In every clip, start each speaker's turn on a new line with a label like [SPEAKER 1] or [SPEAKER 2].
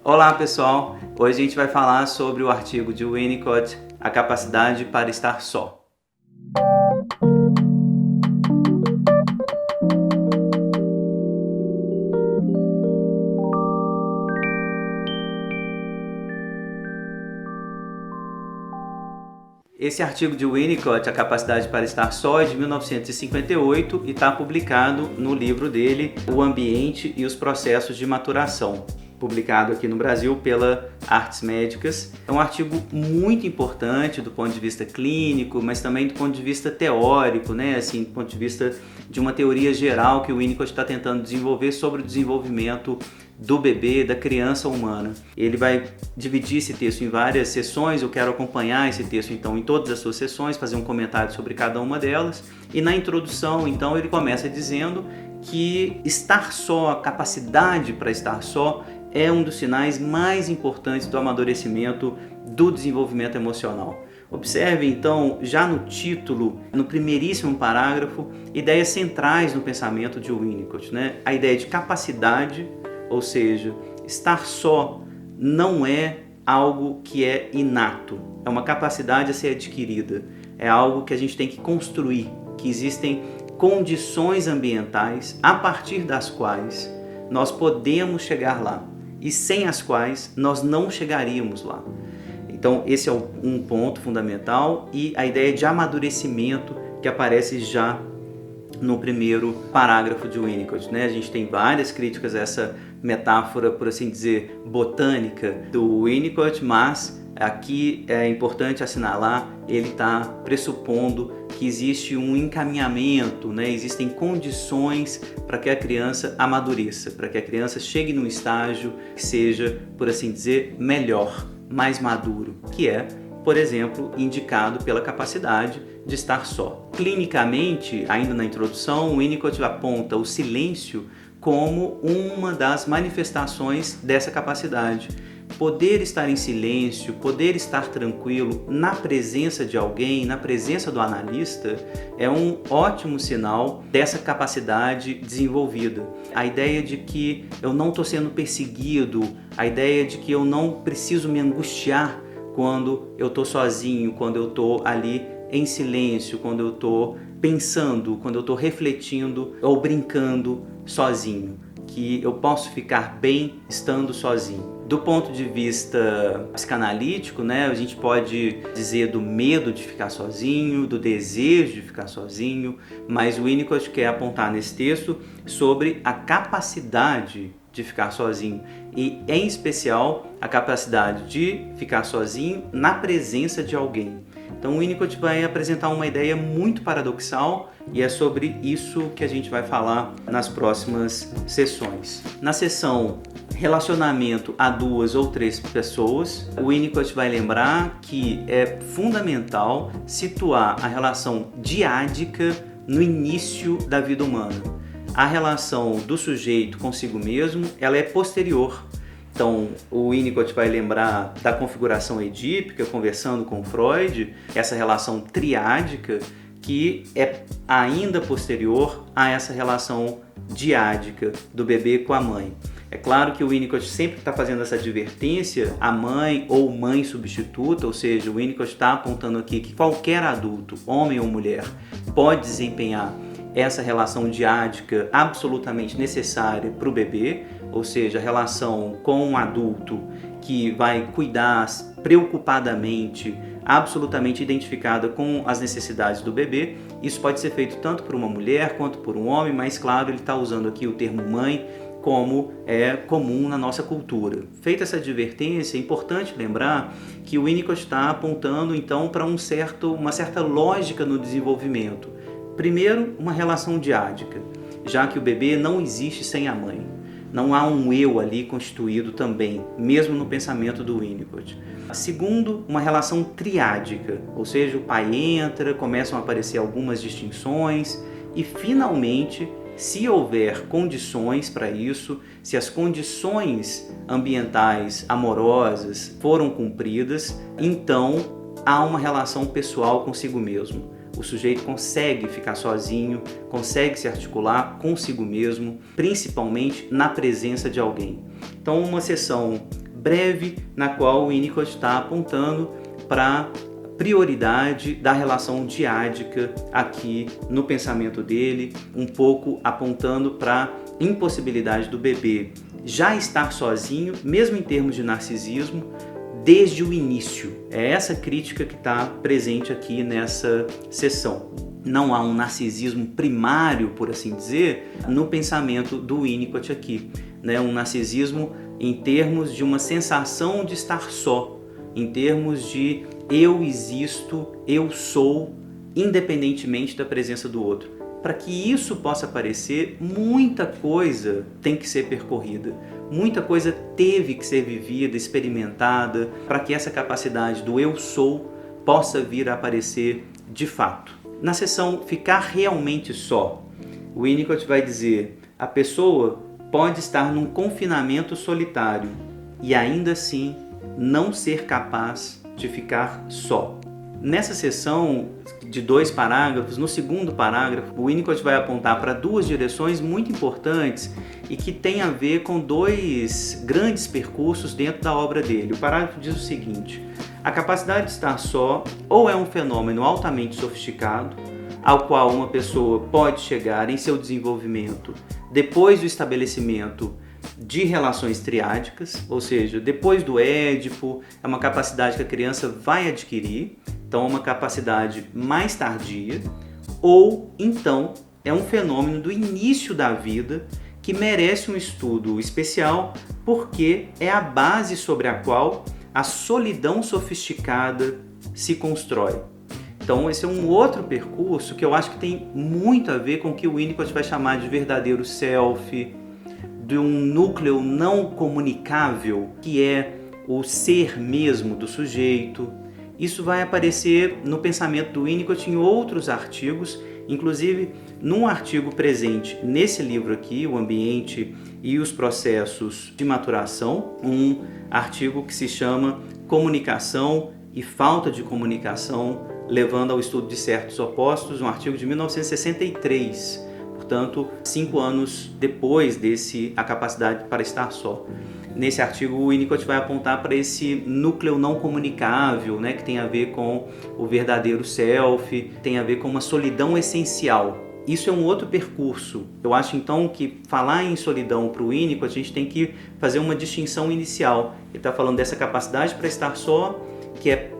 [SPEAKER 1] Olá pessoal, hoje a gente vai falar sobre o artigo de Winnicott, A Capacidade para Estar Só. Esse artigo de Winnicott, A Capacidade para Estar Só, é de 1958 e está publicado no livro dele, O Ambiente e os Processos de Maturação, publicado aqui no Brasil pela Artes Médicas. É um artigo muito importante do ponto de vista clínico, mas também do ponto de vista teórico, né? Assim, do ponto de vista de uma teoria geral que o Winnicott está tentando desenvolver sobre o desenvolvimento do bebê, da criança humana. Ele vai dividir esse texto em várias sessões, eu quero acompanhar esse texto então em todas as suas sessões, fazer um comentário sobre cada uma delas. E na introdução, então, ele começa dizendo que estar só, a capacidade para estar só, é um dos sinais mais importantes do amadurecimento do desenvolvimento emocional. Observe então, já no título, no primeiríssimo parágrafo, ideias centrais no pensamento de Winnicott, né? A ideia de capacidade, ou seja, estar só não é algo que é inato, é uma capacidade a ser adquirida, é algo que a gente tem que construir, que existem condições ambientais a partir das quais nós podemos chegar lá e sem as quais nós não chegaríamos lá. Então esse é um ponto fundamental, e a ideia de amadurecimento que aparece já no primeiro parágrafo de Winnicott, né? A gente tem várias críticas a essa metáfora, por assim dizer, botânica do Winnicott, mas aqui é importante assinalar, ele está pressupondo que existe um encaminhamento, né? Existem condições para que a criança amadureça, para que a criança chegue num estágio que seja, por assim dizer, melhor, mais maduro, que é, por exemplo, indicado pela capacidade de estar só. Clinicamente, ainda na introdução, Winnicott aponta o silêncio como uma das manifestações dessa capacidade. Poder estar em silêncio, poder estar tranquilo na presença de alguém, na presença do analista, é um ótimo sinal dessa capacidade desenvolvida. A ideia de que eu não estou sendo perseguido, a ideia de que eu não preciso me angustiar quando eu estou sozinho, quando eu estou ali em silêncio, quando eu estou pensando, quando eu estou refletindo ou brincando sozinho, que eu posso ficar bem estando sozinho. Do ponto de vista psicanalítico, né, a gente pode dizer do medo de ficar sozinho, do desejo de ficar sozinho, mas o Winnicott quer apontar nesse texto sobre a capacidade de ficar sozinho, e em especial a capacidade de ficar sozinho na presença de alguém. Então o Winnicott vai apresentar uma ideia muito paradoxal, e é sobre isso que a gente vai falar nas próximas sessões. Na sessão Relacionamento a 2 ou 3 pessoas, o Winnicott vai lembrar que é fundamental situar a relação diádica no início da vida humana. A relação do sujeito consigo mesmo, ela é posterior. Então, o Winnicott vai lembrar da configuração edípica, conversando com Freud, essa relação triádica, que é ainda posterior a essa relação diádica do bebê com a mãe. É claro que o Winnicott sempre está fazendo essa advertência à mãe ou mãe substituta, ou seja, o Winnicott está apontando aqui que qualquer adulto, homem ou mulher, pode desempenhar essa relação diádica absolutamente necessária para o bebê, ou seja, a relação com um adulto que vai cuidar preocupadamente, absolutamente identificada com as necessidades do bebê. Isso pode ser feito tanto por uma mulher quanto por um homem, mas claro, ele está usando aqui o termo mãe, como é comum na nossa cultura. Feita essa advertência, é importante lembrar que o Winnicott está apontando então para uma certa lógica no desenvolvimento. Primeiro, uma relação diádica, já que o bebê não existe sem a mãe. Não há um eu ali constituído também, mesmo no pensamento do Winnicott. Segundo, uma relação triádica, ou seja, o pai entra, começam a aparecer algumas distinções e, finalmente, se houver condições para isso, se as condições ambientais amorosas foram cumpridas, então há uma relação pessoal consigo mesmo. O sujeito consegue ficar sozinho, consegue se articular consigo mesmo, principalmente na presença de alguém. Então, uma sessão breve na qual o Winnicott está apontando para prioridade da relação diádica aqui no pensamento dele, um pouco apontando para a impossibilidade do bebê já estar sozinho, mesmo em termos de narcisismo, desde o início. É essa crítica que está presente aqui nessa sessão. Não há um narcisismo primário, por assim dizer, no pensamento do Winnicott aqui, né? Um narcisismo em termos de uma sensação de estar só, em termos de eu existo, eu sou, independentemente da presença do outro. Para que isso possa aparecer, muita coisa tem que ser percorrida, muita coisa teve que ser vivida, experimentada, para que essa capacidade do eu sou possa vir a aparecer de fato. Na seção Ficar Realmente Só, o Winnicott vai dizer: a pessoa pode estar num confinamento solitário e ainda assim não ser capaz de ficar só. Nessa seção de 2 parágrafos, no segundo parágrafo, o Winnicott vai apontar para 2 direções muito importantes e que tem a ver com 2 grandes percursos dentro da obra dele. O parágrafo diz o seguinte: a capacidade de estar só ou é um fenômeno altamente sofisticado, ao qual uma pessoa pode chegar em seu desenvolvimento depois do estabelecimento de relações triádicas, ou seja, depois do Édipo, é uma capacidade que a criança vai adquirir, então é uma capacidade mais tardia, ou então é um fenômeno do início da vida que merece um estudo especial porque é a base sobre a qual a solidão sofisticada se constrói. Então esse é um outro percurso que eu acho que tem muito a ver com o que o Winnicott vai chamar de verdadeiro self, de um núcleo não comunicável, que é o ser mesmo do sujeito. Isso vai aparecer no pensamento do Winnicott em outros artigos, inclusive num artigo presente nesse livro aqui, O Ambiente e os Processos de Maturação, um artigo que se chama Comunicação e Falta de Comunicação, levando ao estudo de certos opostos, um artigo de 1963. Portanto, 5 anos depois desse A Capacidade para Estar Só. Nesse artigo, o Winnicott vai apontar para esse núcleo não comunicável, né, que tem a ver com o verdadeiro self, tem a ver com uma solidão essencial. Isso é um outro percurso. Eu acho, então, que falar em solidão para o Winnicott, a gente tem que fazer uma distinção inicial. Ele está falando dessa capacidade para estar só, que é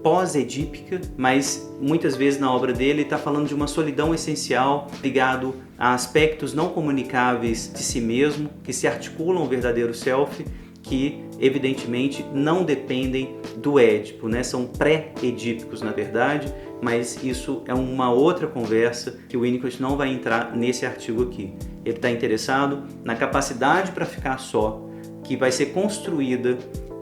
[SPEAKER 1] pós-edípica, mas muitas vezes na obra dele está falando de uma solidão essencial ligado a aspectos não comunicáveis de si mesmo, que se articulam ao verdadeiro self, que evidentemente não dependem do Édipo, né? São pré-edípicos na verdade, mas isso é uma outra conversa que o Winnicott não vai entrar nesse artigo aqui. Ele está interessado na capacidade para ficar só, que vai ser construída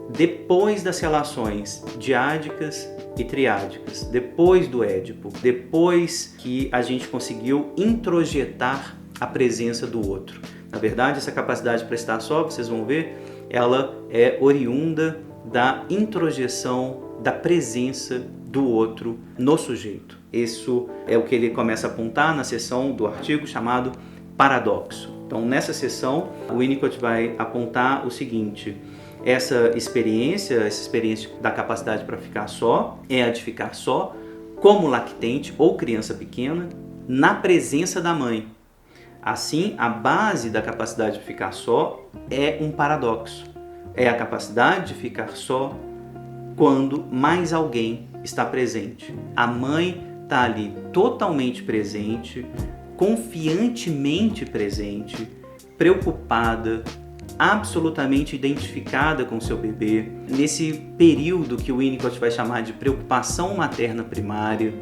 [SPEAKER 1] depois das relações diádicas e triádicas, depois do Édipo, depois que a gente conseguiu introjetar a presença do outro. Na verdade, essa capacidade para estar só, vocês vão ver, ela é oriunda da introjeção da presença do outro no sujeito. Isso é o que ele começa a apontar na seção do artigo chamado Paradoxo. Então, nessa seção, o Winnicott vai apontar o seguinte: essa experiência da capacidade para ficar só, é a de ficar só, como lactente ou criança pequena, na presença da mãe. Assim, a base da capacidade de ficar só é um paradoxo. É a capacidade de ficar só quando mais alguém está presente. A mãe está ali totalmente presente, confiantemente presente, preocupada, absolutamente identificada com seu bebê, nesse período que o Winnicott vai chamar de preocupação materna primária,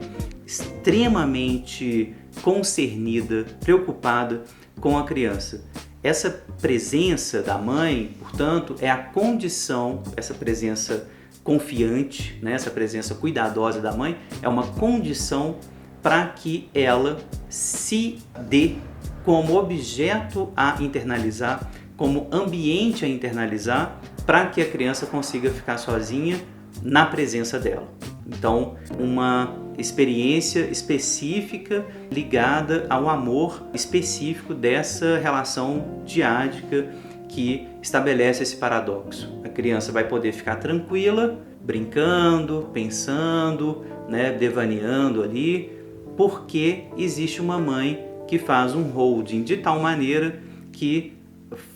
[SPEAKER 1] extremamente concernida, preocupada com a criança. Essa presença da mãe, portanto, é a condição, essa presença confiante, né, essa presença cuidadosa da mãe, é uma condição para que ela se dê como objeto a internalizar, como ambiente a internalizar, para que a criança consiga ficar sozinha na presença dela. Então, uma experiência específica ligada ao amor específico dessa relação diádica que estabelece esse paradoxo. A criança vai poder ficar tranquila, brincando, pensando, né, devaneando ali, porque existe uma mãe que faz um holding de tal maneira que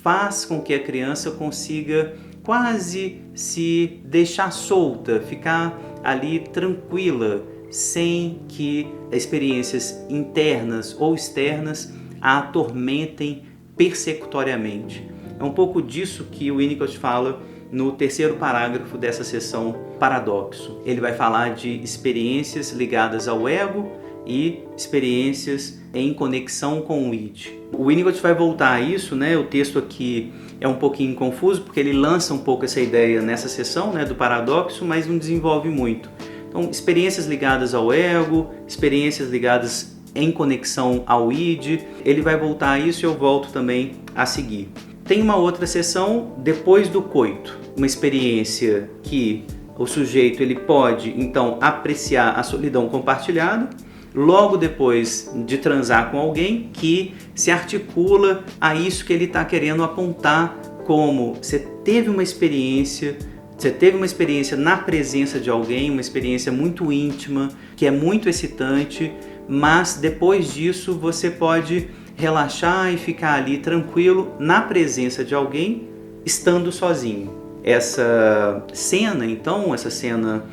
[SPEAKER 1] faz com que a criança consiga quase se deixar solta, ficar ali tranquila, sem que experiências internas ou externas a atormentem persecutoriamente. É um pouco disso que o Winnicott fala no terceiro parágrafo dessa seção Paradoxo. Ele vai falar de experiências ligadas ao ego e experiências em conexão com o id. O Winnicott vai voltar a isso, né? O texto aqui é um pouquinho confuso, porque ele lança um pouco essa ideia nessa seção, né, do paradoxo, mas não desenvolve muito. Então, experiências ligadas ao ego, experiências ligadas em conexão ao id, ele vai voltar a isso e eu volto também a seguir. Tem uma outra seção depois do coito, uma experiência que o sujeito ele pode então apreciar a solidão compartilhada, logo depois de transar com alguém, que se articula a isso que ele está querendo apontar como você teve uma experiência na presença de alguém, uma experiência muito íntima, que é muito excitante, mas depois disso você pode relaxar e ficar ali tranquilo na presença de alguém, estando sozinho. Essa cena, então, essa cena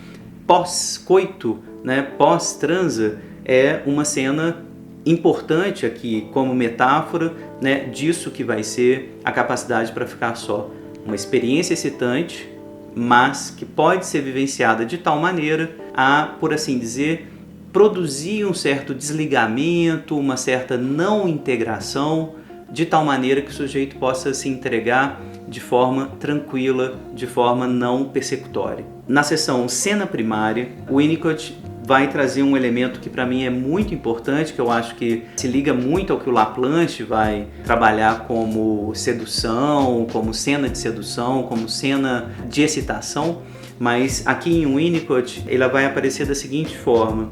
[SPEAKER 1] pós-coito, né, pós-transa, é uma cena importante aqui como metáfora, né, disso que vai ser a capacidade para ficar só. Uma experiência excitante, mas que pode ser vivenciada de tal maneira a, por assim dizer, produzir um certo desligamento, uma certa não integração, de tal maneira que o sujeito possa se entregar de forma tranquila, de forma não persecutória. Na seção Cena Primária, o Winnicott vai trazer um elemento que para mim é muito importante, que eu acho que se liga muito ao que o Laplanche vai trabalhar como sedução, como cena de sedução, como cena de excitação, mas aqui em Winnicott ela vai aparecer da seguinte forma: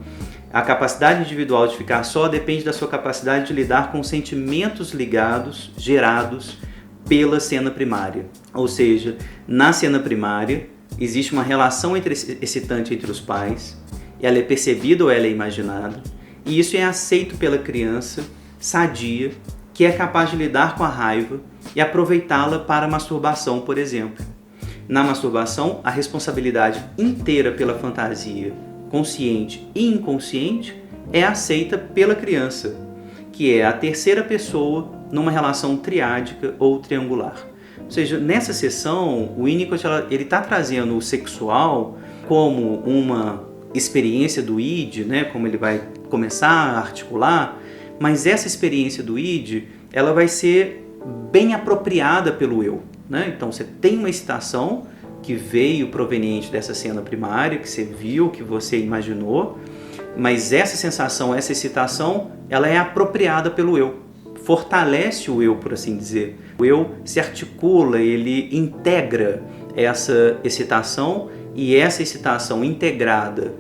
[SPEAKER 1] a capacidade individual de ficar só depende da sua capacidade de lidar com sentimentos gerados pela cena primária. Ou seja, na cena primária existe uma relação excitante entre os pais, ela é percebida ou ela é imaginada, e isso é aceito pela criança sadia, que é capaz de lidar com a raiva e aproveitá-la para a masturbação, por exemplo. Na masturbação, a responsabilidade inteira pela fantasia, consciente e inconsciente, é aceita pela criança, que é a terceira pessoa numa relação triádica ou triangular. Ou seja, nessa sessão, o Winnicott está trazendo o sexual como uma experiência do id, né, como ele vai começar a articular, mas essa experiência do id, ela vai ser bem apropriada pelo eu, né? Então você tem uma excitação que veio proveniente dessa cena primária, que você viu, que você imaginou, mas essa sensação, essa excitação, ela é apropriada pelo eu, fortalece o eu, por assim dizer. O eu se articula, ele integra essa excitação, e essa excitação integrada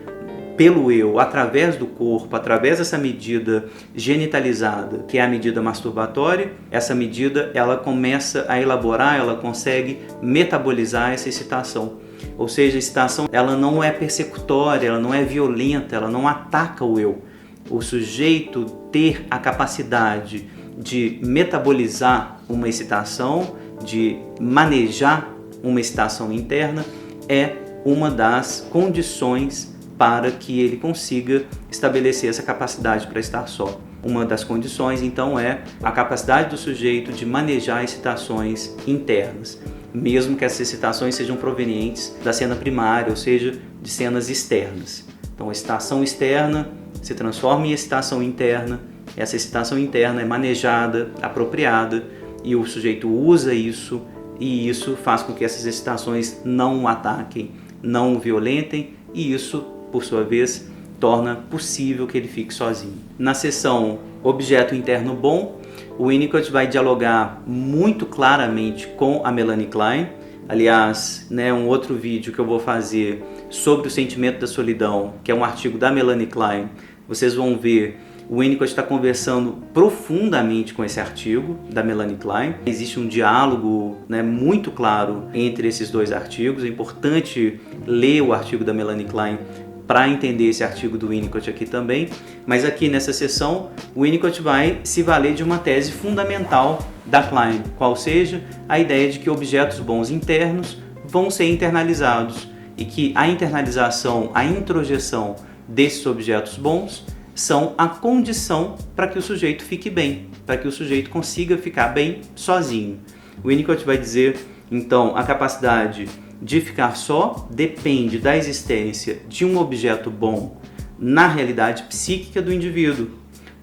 [SPEAKER 1] pelo eu, através do corpo, através dessa medida genitalizada, que é a medida masturbatória, essa medida ela começa a elaborar, ela consegue metabolizar essa excitação. Ou seja, a excitação ela não é persecutória, ela não é violenta, ela não ataca o eu. O sujeito ter a capacidade de metabolizar uma excitação, de manejar uma excitação interna, é uma das condições para que ele consiga estabelecer essa capacidade para estar só. Uma das condições, então, é a capacidade do sujeito de manejar excitações internas, mesmo que essas excitações sejam provenientes da cena primária, ou seja, de cenas externas. Então, a excitação externa se transforma em excitação interna, essa excitação interna é manejada, apropriada, e o sujeito usa isso, e isso faz com que essas excitações não o ataquem, não o violentem, e isso, por sua vez, torna possível que ele fique sozinho. Na seção Objeto Interno Bom, o Winnicott vai dialogar muito claramente com a Melanie Klein. Aliás, um outro vídeo que eu vou fazer sobre o sentimento da solidão, que é um artigo da Melanie Klein, vocês vão ver O Winnicott está conversando profundamente com esse artigo da Melanie Klein. Existe um diálogo, né, muito claro entre esses dois artigos. É importante ler o artigo da Melanie Klein para entender esse artigo do Winnicott aqui também. Mas aqui nessa sessão, o Winnicott vai se valer de uma tese fundamental da Klein, qual seja a ideia de que objetos bons internos vão ser internalizados e que a internalização, a introjeção desses objetos bons são a condição para que o sujeito fique bem, para que o sujeito consiga ficar bem sozinho. O Winnicott vai dizer, então, a capacidade de ficar só depende da existência de um objeto bom na realidade psíquica do indivíduo.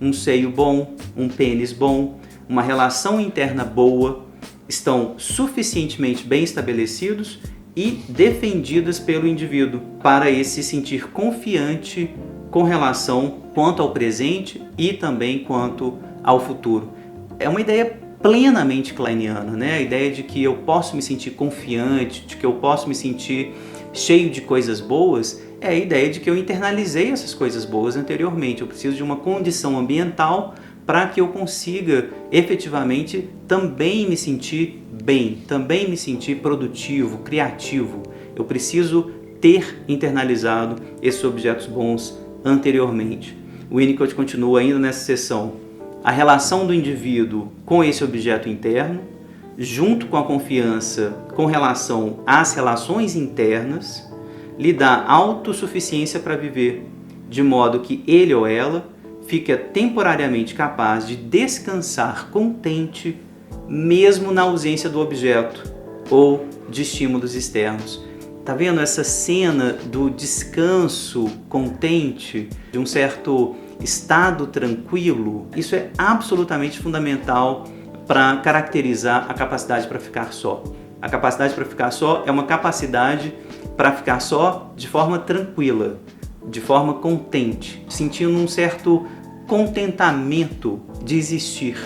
[SPEAKER 1] Um seio bom, um pênis bom, uma relação interna boa, estão suficientemente bem estabelecidos e defendidas pelo indivíduo para ele se sentir confiante com relação quanto ao presente e também quanto ao futuro. É uma ideia plenamente kleiniana, né? A ideia de que eu posso me sentir confiante, de que eu posso me sentir cheio de coisas boas, é a ideia de que eu internalizei essas coisas boas anteriormente. Eu preciso de uma condição ambiental para que eu consiga efetivamente também me sentir bem, também me sentir produtivo, criativo. Eu preciso ter internalizado esses objetos bons anteriormente. O Winnicott continua ainda nessa seção. A relação do indivíduo com esse objeto interno, junto com a confiança com relação às relações internas, lhe dá autossuficiência para viver, de modo que ele ou ela fica temporariamente capaz de descansar contente, mesmo na ausência do objeto ou de estímulos externos. Tá vendo essa cena do descanso contente, de um certo estado tranquilo? Isso é absolutamente fundamental para caracterizar a capacidade para ficar só. A capacidade para ficar só é uma capacidade para ficar só de forma tranquila, de forma contente, sentindo um certo contentamento de existir.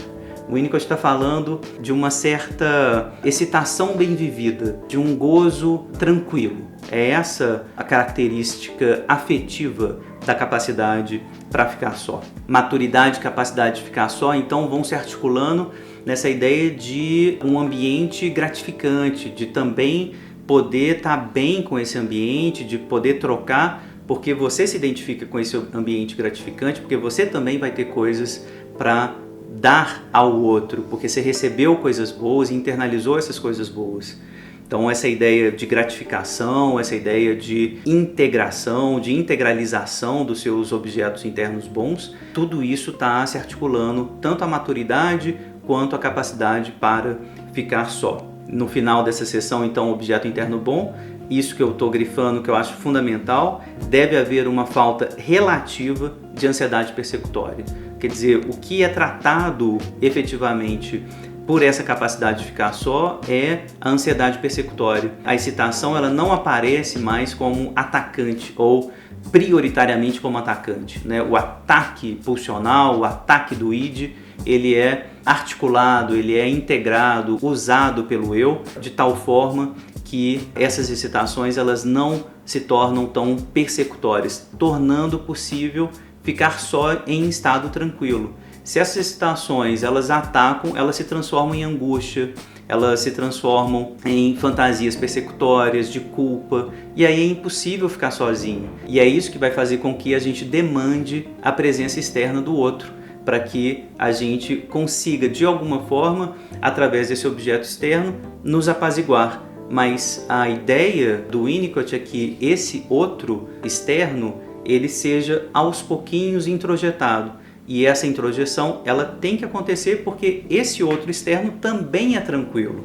[SPEAKER 1] O Winnicott está falando de uma certa excitação bem vivida, de um gozo tranquilo. É essa a característica afetiva da capacidade para ficar só. Maturidade e capacidade de ficar só, então, vão se articulando nessa ideia de um ambiente gratificante, de também poder estar bem com esse ambiente, de poder trocar, porque você se identifica com esse ambiente gratificante, porque você também vai ter coisas para dar ao outro, porque você recebeu coisas boas e internalizou essas coisas boas. Então essa ideia de gratificação, essa ideia de integração, de integralização dos seus objetos internos bons, tudo isso está se articulando tanto a maturidade quanto a capacidade para ficar só. No final dessa sessão, então, objeto interno bom, isso que eu estou grifando, que eu acho fundamental, deve haver uma falta relativa de ansiedade persecutória. Quer dizer, o que é tratado efetivamente por essa capacidade de ficar só é a ansiedade persecutória. A excitação, ela não aparece mais como atacante ou prioritariamente como atacante, né? O ataque pulsional, o ataque do id, ele é articulado, ele é integrado, usado pelo eu de tal forma que essas excitações elas não se tornam tão persecutórias, tornando possível ficar só em estado tranquilo. Se essas excitações elas atacam, elas se transformam em angústia, elas se transformam em fantasias persecutórias, de culpa, e aí é impossível ficar sozinho. E é isso que vai fazer com que a gente demande a presença externa do outro, para que a gente consiga, de alguma forma, através desse objeto externo, nos apaziguar. Mas a ideia do Winnicott é que esse outro externo, ele seja aos pouquinhos introjetado. E essa introjeção, ela tem que acontecer porque esse outro externo também é tranquilo.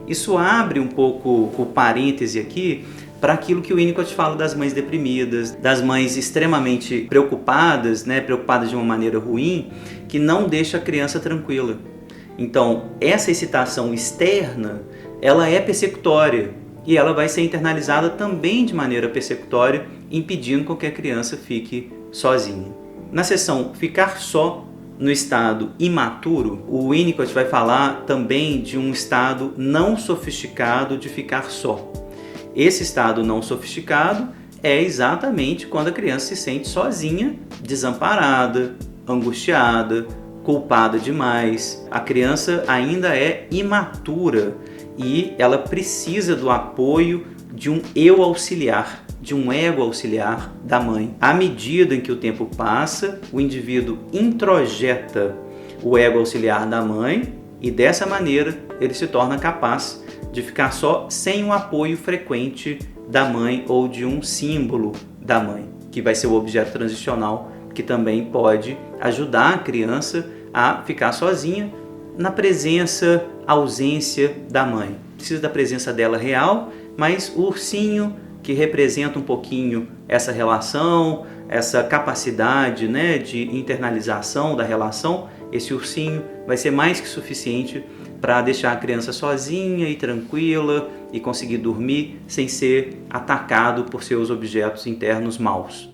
[SPEAKER 1] Isso abre um pouco o parêntese aqui para aquilo que o Winnicott fala das mães deprimidas, das mães extremamente preocupadas, né, preocupadas de uma maneira ruim, que não deixa a criança tranquila. Então, essa excitação externa, ela é persecutória e ela vai ser internalizada também de maneira persecutória, impedindo com que a criança fique sozinha. Na seção Ficar Só no estado imaturo, o Winnicott vai falar também de um estado não sofisticado de ficar só. Esse estado não sofisticado é exatamente quando a criança se sente sozinha, desamparada, angustiada, culpada demais. A criança ainda é imatura e ela precisa do apoio de um eu auxiliar, de um ego auxiliar da mãe. À medida em que o tempo passa, o indivíduo introjeta o ego auxiliar da mãe e dessa maneira ele se torna capaz de ficar só sem o apoio frequente da mãe ou de um símbolo da mãe, que vai ser o objeto transicional, que também pode ajudar a criança a ficar sozinha na presença, ausência da mãe. Precisa da presença dela real, mas o ursinho, que representa um pouquinho essa relação, essa capacidade, né, de internalização da relação, esse ursinho vai ser mais que suficiente para deixar a criança sozinha e tranquila e conseguir dormir sem ser atacado por seus objetos internos maus.